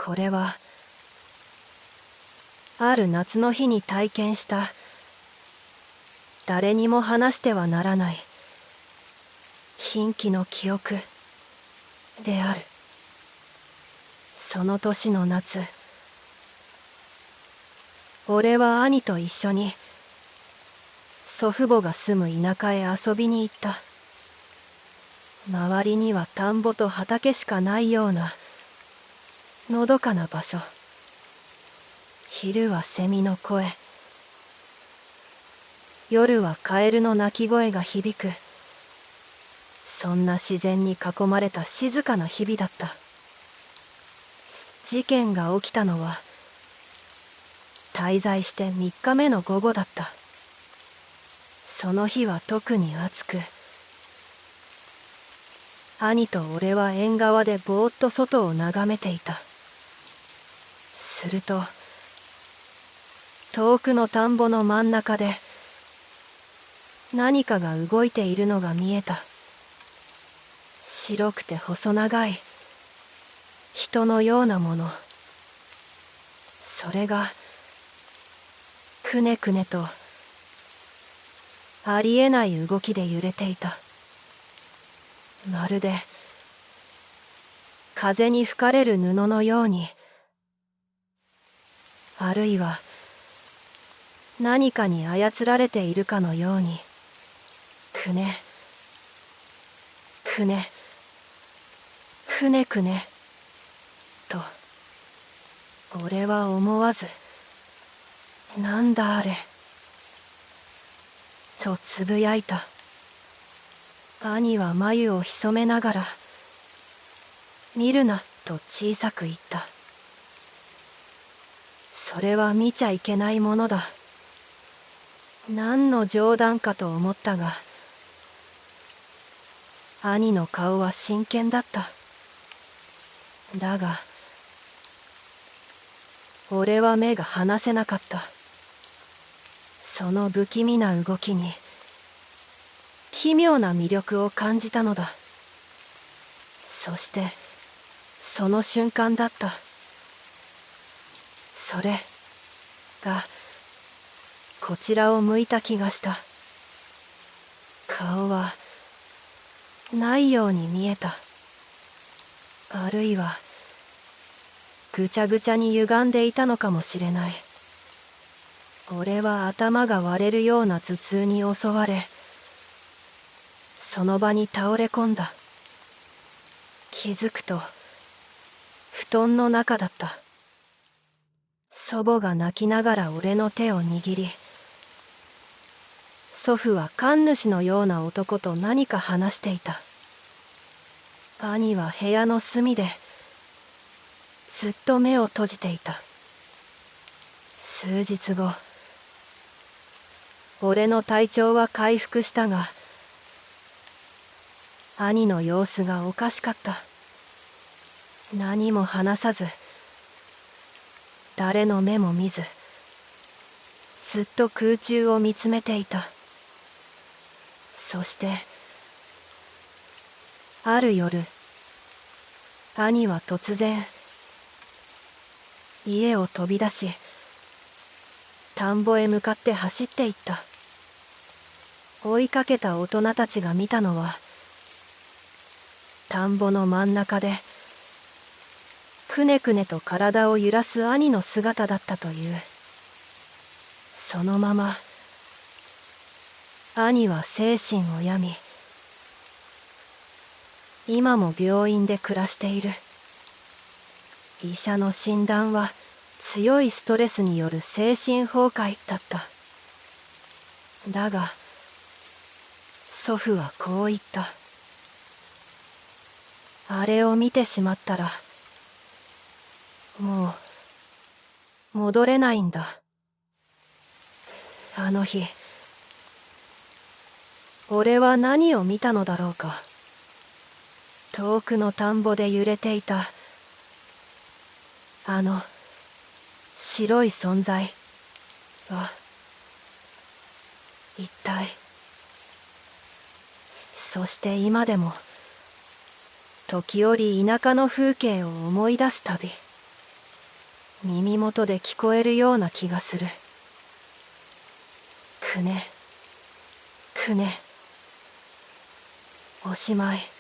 これはある夏の日に体験した誰にも話してはならない貧気の記憶である。その年の夏、俺は兄と一緒に祖父母が住む田舎へ遊びに行った。周りには田んぼと畑しかないようなのどかな場所。昼はセミの声、夜はカエルの鳴き声が響く。そんな自然に囲まれた静かな日々だった。事件が起きたのは滞在して3日目の午後だった。その日は特に暑く、兄と俺は縁側でぼーっと外を眺めていた。すると遠くの田んぼの真ん中で何かが動いているのが見えた。白くて細長い人のようなもの。それがくねくねとありえない動きで揺れていた。まるで風に吹かれる布のように、あるいは何かに操られているかのように、くねくねくねくねと、俺は思わず「なんだあれ」とつぶやいた。兄は眉を潜めながら「見るな」と小さく言った。それは見ちゃいけないものだ。何の冗談かと思ったが、兄の顔は真剣だった。だが俺は目が離せなかった。その不気味な動きに奇妙な魅力を感じたのだ。そしてその瞬間だった。それがこちらを向いた気がした。顔はないように見えた。あるいはぐちゃぐちゃに歪んでいたのかもしれない。俺は頭が割れるような頭痛に襲われ、その場に倒れ込んだ。気づくと布団の中だった。祖母が泣きながら俺の手を握り、祖父は神主のような男と何か話していた。兄は部屋の隅でずっと目を閉じていた。数日後、俺の体調は回復したが、兄の様子がおかしかった。何も話さず、誰の目も見ず、ずっと空中を見つめていた。そしてある夜、兄は突然家を飛び出し、田んぼへ向かって走っていった。追いかけた大人たちが見たのは、田んぼの真ん中でくねくねと体を揺らす兄の姿だったという。そのまま兄は精神を病み、今も病院で暮らしている。医者の診断は強いストレスによる精神崩壊だった。だが祖父はこう言った。あれを見てしまったらもう戻れないんだ。あの日俺は何を見たのだろうか。遠くの田んぼで揺れていたあの白い存在は一体。そして今でも時折田舎の風景を思い出すたび、耳元で聞こえるような気がする。くねくね。おしまい。